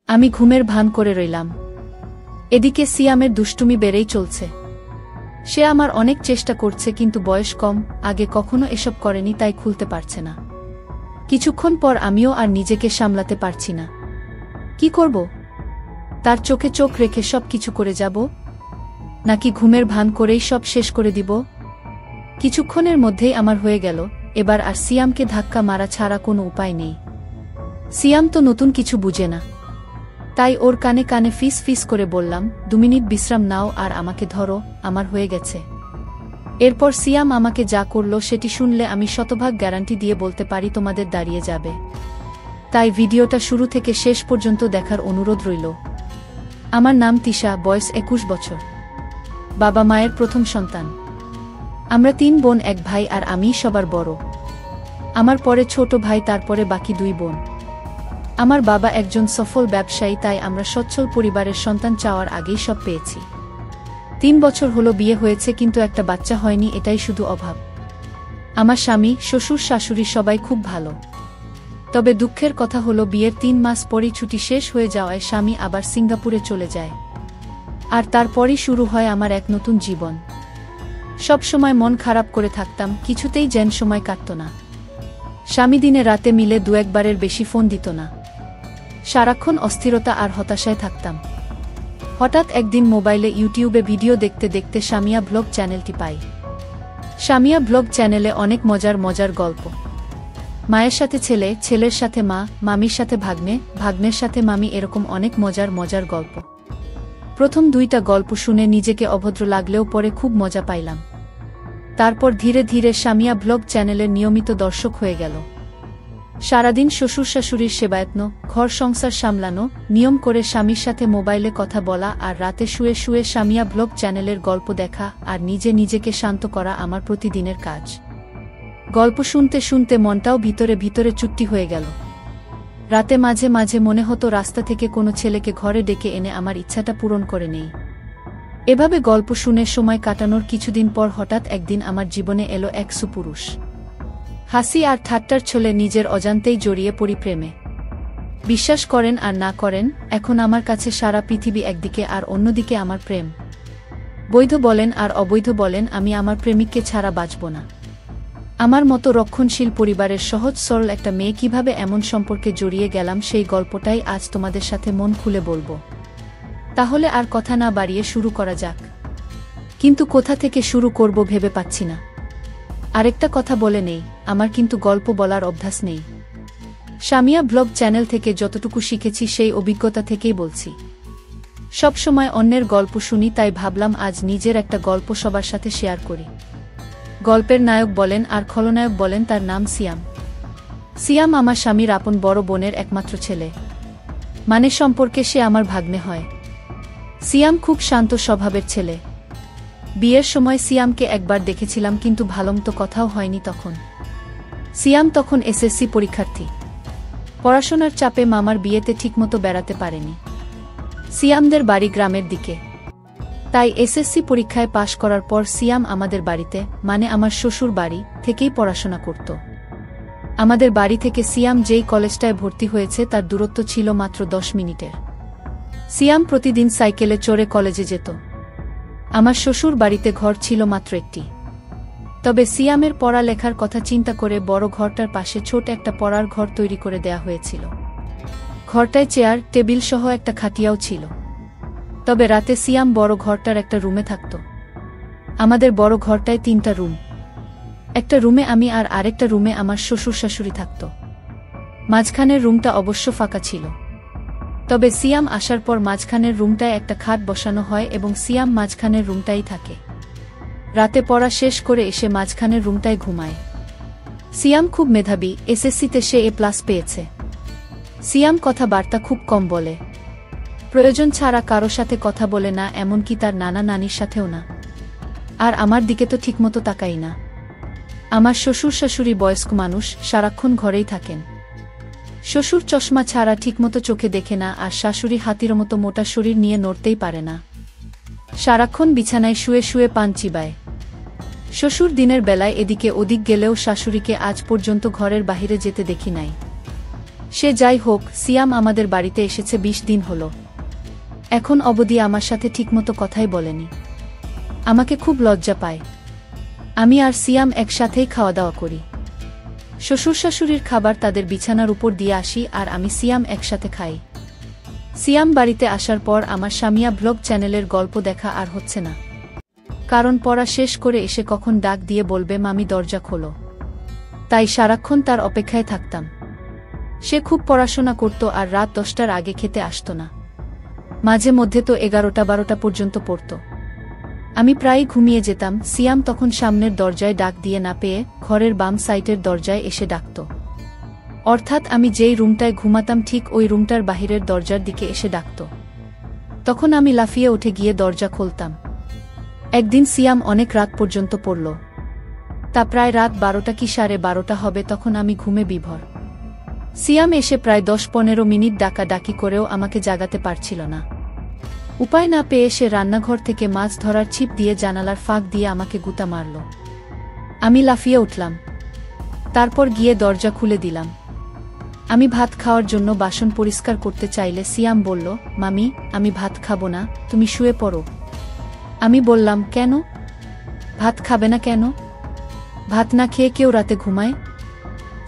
আমি ঘুমের ভান করে রইলাম। এদিকে সিয়ামের দুষ্টুমি বেড়েই চলছে। সে আমার অনেক চেষ্টা করছে, কিন্তু বয়স কম, আগে কখনো এসব করেনি, তাই খুলতে পারছে না। কিছুক্ষণ পর আমিও আর নিজেকে সামলাতে পারছি না। কি করব? তার চোখে চোখ রেখে সব কিছু করে যাব, নাকি ঘুমের ভান করেই সব শেষ করে দিব? কিছুক্ষণের মধ্যেই আমার হয়ে গেল, এবার আর সিয়ামকে ধাক্কা মারা ছাড়া কোনো উপায় নেই। সিয়াম তো নতুন কিছু বুঝে না, তাই ওর কানে কানে ফিস ফিস করে বললাম, 2 মিনিট বিশ্রাম নাও আর আমাকে ধরো, আমার হয়ে গেছে। এরপর সিয়াম আমাকে যা করল সেটি শুনলে আমি শতভাগ গ্যারান্টি দিয়ে বলতে পারি তোমাদের দাঁড়িয়ে যাবে। তাই ভিডিওটা শুরু থেকে শেষ পর্যন্ত দেখার অনুরোধ রইল। আমার নাম তিশা, বয়স 21 বছর, বাবা মায়ের প্রথম সন্তান। আমরা 3 বোন, 1 ভাই, আর আমিই সবার বড়। আমার পরে ছোট ভাই, তারপরে বাকি 2 বোন। আমার বাবা একজন সফল ব্যবসায়ী, তাই আমরা সচ্ছল পরিবারের সন্তান চাওয়ার আগেই সব পেয়েছি। 3 বছর হলো বিয়ে হয়েছে, কিন্তু একটা বাচ্চা হয়নি, এটাই শুধু অভাব। আমার স্বামী, শ্বশুর, শাশুড়ি সবাই খুব ভালো। তবে দুঃখের কথা হলো বিয়ের 3 মাস পরেই ছুটি শেষ হয়ে যাওয়ায় স্বামী আবার সিঙ্গাপুরে চলে যায়। আর তারপরই শুরু হয় আমার এক নতুন জীবন। সব সময় মন খারাপ করে থাকতাম, কিছুতেই যেন সময় কাটত না। স্বামী দিনে রাতে মিলে 2-1 বারের বেশি ফোন দিত না। সারাক্ষণ অস্থিরতা আর হতাশায় থাকতাম। হঠাৎ একদিন মোবাইলে ইউটিউবে ভিডিও দেখতে দেখতে সামিয়া ব্লগ চ্যানেলটি পাই। সামিয়া ব্লগ চ্যানেলে অনেক মজার মজার গল্প। মায়ের সাথে ছেলে, ছেলের সাথে মা, মামির সাথে ভাগ্নে, ভাগ্নের সাথে মামি, এরকম অনেক মজার মজার গল্প। প্রথম 2টা গল্প শুনে নিজেকে অভদ্র লাগলেও পরে খুব মজা পাইলাম। তারপর ধীরে ধীরে সামিয়া ব্লগ চ্যানেলের নিয়মিত দর্শক হয়ে গেল। সারাদিন শ্বশুর শাশুড়ির সেবায়ত্ন, ঘর সংসার সামলানো, নিয়ম করে স্বামীর সাথে মোবাইলে কথা বলা, আর রাতে শুয়ে শুয়ে সামিয়া ব্লগ চ্যানেলের গল্প দেখা আর নিজে নিজেকে শান্ত করা আমার প্রতিদিনের কাজ। গল্প শুনতে শুনতে মনটাও ভিতরে ভিতরে চুট্টি হয়ে গেল। রাতে মাঝে মাঝে মনে হতো রাস্তা থেকে কোনো ছেলেকে ঘরে ডেকে এনে আমার ইচ্ছাটা পূরণ করে নেই। এভাবে গল্প শুনে সময় কাটানোর কিছুদিন পর হঠাৎ একদিন আমার জীবনে এলো এক সুপুরুষ। হাসি আর ঠাট্টার ছলে নিজের অজান্তেই জড়িয়ে পড়ি প্রেমে। বিশ্বাস করেন আর না করেন, এখন আমার কাছে সারা পৃথিবী একদিকে আর অন্যদিকে আমার প্রেম। বৈধ বলেন আর অবৈধ বলেন, আমি আমার প্রেমিককে ছাড়া বাঁচব না। আমার মতো রক্ষণশীল পরিবারের সহজ সরল একটা মেয়ে কিভাবে এমন সম্পর্কে জড়িয়ে গেলাম, সেই গল্পটাই আজ তোমাদের সাথে মন খুলে বলবো। তাহলে আর কথা না বাড়িয়ে শুরু করা যাক। কিন্তু কোথা থেকে শুরু করব ভেবে পাচ্ছি না। আরেকটা কথা বলে নেই, আমার কিন্তু গল্প বলার অভ্যাস নেই। সামিয়া ব্লগ চ্যানেল থেকে যতটুকু শিখেছি সেই অভিজ্ঞতা থেকেই বলছি। সব সময় অন্যের গল্প শুনি, তাই ভাবলাম আজ নিজের একটা গল্প সবার সাথে শেয়ার করি। গল্পের নায়ক বলেন আর খলনায়ক বলেন, তার নাম সিয়াম। সিয়াম আমার স্বামীর আপন বড় বোনের একমাত্র ছেলে, মানে সম্পর্কে সে আমার ভাগ্নে হয়। সিয়াম খুব শান্ত স্বভাবের ছেলে। বিয়ের সময় সিয়ামকে একবার দেখেছিলাম, কিন্তু ভালোমতো কথাও হয়নি তখন। সিয়াম তখন এসএসসি পরীক্ষার্থী। পড়াশোনার চাপে মামার বিয়েতে ঠিকমতো বেড়াতে পারেনি। সিয়ামদের বাড়ি গ্রামের দিকে, তাই এসএসসি পরীক্ষায় পাশ করার পর সিয়াম আমাদের বাড়িতে, মানে আমার শ্বশুর বাড়ি থেকেই পড়াশোনা করত। আমাদের বাড়ি থেকে সিয়াম যেই কলেজটায় ভর্তি হয়েছে তার দূরত্ব ছিল মাত্র 10 মিনিটের। সিয়াম প্রতিদিন সাইকেলে চড়ে কলেজে যেত। আমার শ্বশুর বাড়িতে ঘর ছিল মাত্র একটি। তবে সিয়ামের পড়ালেখার কথা চিন্তা করে বড় ঘরটার পাশে ছোট একটা পড়ার ঘর তৈরি করে দেয়া হয়েছিল। ঘরটায় চেয়ার টেবিল সহ একটা খাটিয়াও ছিল। তবে রাতে সিয়াম বড় ঘরটার একটা রুমে থাকত। আমাদের বড় ঘরটায় 3টা রুম। একটা রুমে আমি আর আরেকটা রুমে আমার শ্বশুর শাশুড়ি থাকত। মাঝখানের রুমটা অবশ্য ফাঁকা ছিল। তবে সিয়াম আসার পর মাঝখানের রুমটায় একটা খাট বসানো হয় এবং সিয়াম মাঝখানের রুমটাই থাকে। রাতে পড়া শেষ করে এসে মাঝখানের রুমটায় ঘুমায়। সিয়াম খুব মেধাবী, এসএসসিতে সে A+ পেয়েছে। সিয়াম কথাবার্তা খুব কম বলে। প্রয়োজন ছাড়া কারো সাথে কথা বলে না, এমনকি তার নানা নানির সাথেও না। আর আমার দিকে তো ঠিকমতো তাকাই না। আমার শ্বশুর শাশুড়ি বয়স্ক মানুষ, সারাক্ষণ ঘরেই থাকেন। শ্বশুর চশমা ছাড়া ঠিকমতো চোখে দেখে না, আর শাশুড়ি হাতির মতো মোটা শরীর নিয়ে নড়তেই পারে না। সারাক্ষণ বিছানায় শুয়ে শুয়ে পান চিবায়। শ্বশুর দিনের বেলায় এদিকে ওদিক গেলেও শাশুড়িকে আজ পর্যন্ত ঘরের বাহিরে যেতে দেখি নাই। সে যাই হোক, সিয়াম আমাদের বাড়িতে এসেছে 20 দিন হলো। এখন অবধি আমার সাথে ঠিকমতো কথাই বলেনি। আমাকে খুব লজ্জা পায়। আমি আর সিয়াম একসাথেই খাওয়া দাওয়া করি। শ্বশুর শাশুড়ির খাবার তাদের বিছানার উপর দিয়ে আসি আর আমি সিয়াম একসাথে খাই। সিয়াম বাড়িতে আসার পর আমার সামিয়া ব্লগ চ্যানেলের গল্প দেখা আর হচ্ছে না। কারণ পড়া শেষ করে এসে কখন ডাক দিয়ে বলবে মামি দরজা খোলো। তাই সারাক্ষণ তার অপেক্ষায় থাকতাম। সে খুব পড়াশোনা করত আর রাত 10টার আগে খেতে আসত না। মাঝে মধ্যে তো 11টা-12টা পর্যন্ত পড়ত। আমি প্রায়ই ঘুমিয়ে যেতাম। সিয়াম তখন সামনের দরজায় ডাক দিয়ে না পেয়ে ঘরের বাম সাইডের দরজায় এসে ডাকত। অর্থাৎ আমি যেই রুমটায় ঘুমাতাম ঠিক ওই রুমটার বাহিরের দরজার দিকে এসে ডাকত। তখন আমি লাফিয়ে উঠে গিয়ে দরজা খুলতাম। একদিন সিয়াম অনেক রাত পর্যন্ত পড়ল। তা প্রায় রাত 12টা কি 12:30 হবে, তখন আমি ঘুমে বিভোর। সিয়াম এসে প্রায় 10-15 মিনিট ডাকাডাকি করেও আমাকে জাগাতে পারছিল না। উপায় না পেয়ে সে রান্নাঘর থেকে মাছ ধরার ছিপ দিয়ে জানালার ফাঁক দিয়ে আমাকে গুতা মারল। আমি লাফিয়ে উঠলাম। তারপর গিয়ে দরজা খুলে দিলাম। আমি ভাত খাওয়ার জন্য বাসন পরিষ্কার করতে চাইলে সিয়াম বলল, মামি আমি ভাত খাবো না, তুমি শুয়ে পড়ো। আমি বললাম, কেন? ভাত খাবে না কেন? ভাত না খেয়ে কেউ রাতে ঘুমায়?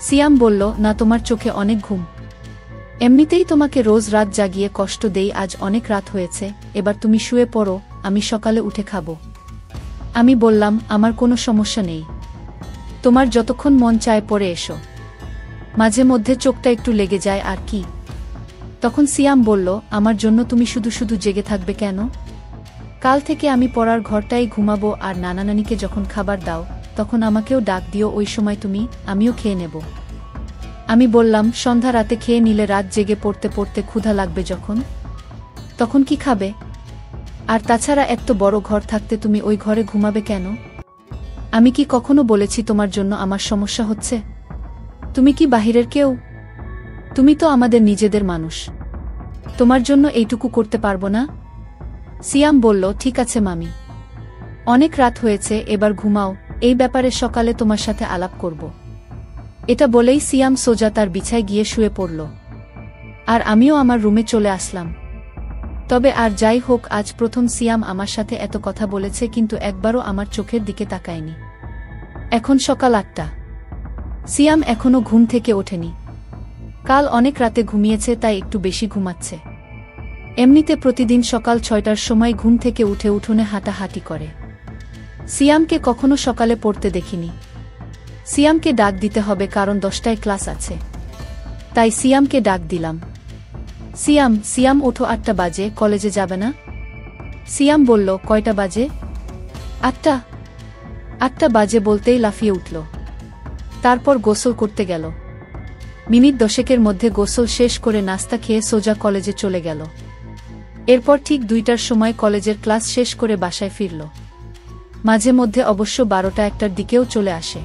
সিয়াম বলল, না, তোমার চোখে অনেক ঘুম। এমনিতেই তোমাকে রোজ রাত জাগিয়ে কষ্ট দেই, আজ অনেক রাত হয়েছে, এবার তুমি শুয়ে পড়ো, আমি সকালে উঠে খাবো। আমি বললাম, আমার কোনো সমস্যা নেই, তোমার যতক্ষণ মন চায় পড়ে এসো, মাঝে মধ্যে চোখটা একটু লেগে যায় আর কি। তখন সিয়াম বলল, আমার জন্য তুমি শুধু শুধু জেগে থাকবে কেন? কাল থেকে আমি পড়ার ঘরটাই ঘুমাবো, আর নানা নানিকে যখন খাবার দাও তখন আমাকেও ডাক দিও, ওই সময় তুমি আমিও খেয়ে নেব। আমি বললাম, সন্ধ্যা রাতে খেয়ে নিলে রাত জেগে পড়তে পড়তে ক্ষুধা লাগবে যখন, তখন কি খাবে? আর তাছাড়া এত বড় ঘর থাকতে তুমি ওই ঘরে ঘুমাবে কেন? আমি কি কখনো বলেছি তোমার জন্য আমার সমস্যা হচ্ছে? তুমি কি বাহিরের কেউ? তুমি তো আমাদের নিজেদের মানুষ, তোমার জন্য এইটুকু করতে পারবো না? সিয়াম বলল, ঠিক আছে মামি, অনেক রাত হয়েছে, এবার ঘুমাও, এই ব্যাপারে সকালে তোমার সাথে আলাপ করব। এটা বলেই সিয়াম সোজা তার বিছায় গিয়ে শুয়ে পড়ল। আর আমিও আমার রুমে চলে আসলাম। তবে আর যাই হোক, আজ প্রথম সিয়াম আমার সাথে এত কথা বলেছে, কিন্তু একবারও আমার চোখের দিকে তাকায়নি। এখন সকাল 8টা। সিয়াম এখনো ঘুম থেকে ওঠেনি। কাল অনেক রাতে ঘুমিয়েছে, তাই একটু বেশি ঘুমাচ্ছে। এমনিতে প্রতিদিন সকাল 6টার সময় ঘুম থেকে উঠে উঠোনে হাঁটাহাঁটি করে। সিয়ামকে কখনো সকালে পড়তে দেখিনি। সিয়ামকে ডাক দিতে হবে কারণ 10টায় ক্লাস আছে। তাই সিয়ামকে ডাক দিলাম, সিয়াম সিয়াম ওঠো, 8টা বাজে, কলেজে যাবে না? সিয়াম বলল, কয়টা বাজে? 8টা। 8টা বাজে বলতেই লাফিয়ে উঠল। তারপর গোসল করতে গেল। মিনিট 10কের মধ্যে গোসল শেষ করে নাস্তা খেয়ে সোজা কলেজে চলে গেল। এরপর ঠিক 2টার সময় কলেজের ক্লাস শেষ করে বাসায় ফিরল। মাঝে মধ্যে অবশ্য 12টা-1টার দিকেও চলে আসে।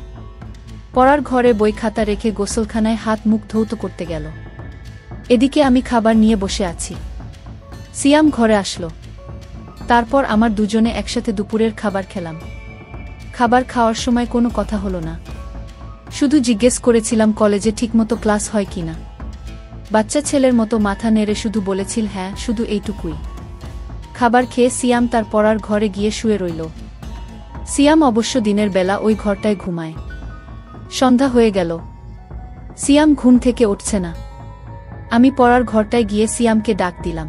পড়ার ঘরে বই খাতা রেখে গোসলখানায় হাত মুখ ধৌত করতে গেল। এদিকে আমি খাবার নিয়ে বসে আছি। সিয়াম ঘরে আসলো। তারপর আমার দুজনে একসাথে দুপুরের খাবার খেলাম। খাবার খাওয়ার সময় কোনো কথা হলো না। শুধু জিজ্ঞেস করেছিলাম কলেজে ঠিকমতো ক্লাস হয় কিনা। বাচ্চা ছেলের মতো মাথা নেড়ে শুধু বলেছিল হ্যাঁ, শুধু এইটুকুই। খাবার খেয়ে সিয়াম তার পড়ার ঘরে গিয়ে শুয়ে রইল। সিয়াম অবশ্য দিনের বেলা ওই ঘরটায় ঘুমায়। সন্ধ্যা হয়ে গেল। সিয়াম ঘুম থেকে উঠছে না। আমি পড়ার ঘরটায় গিয়ে সিয়ামকে ডাক দিলাম।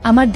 আমার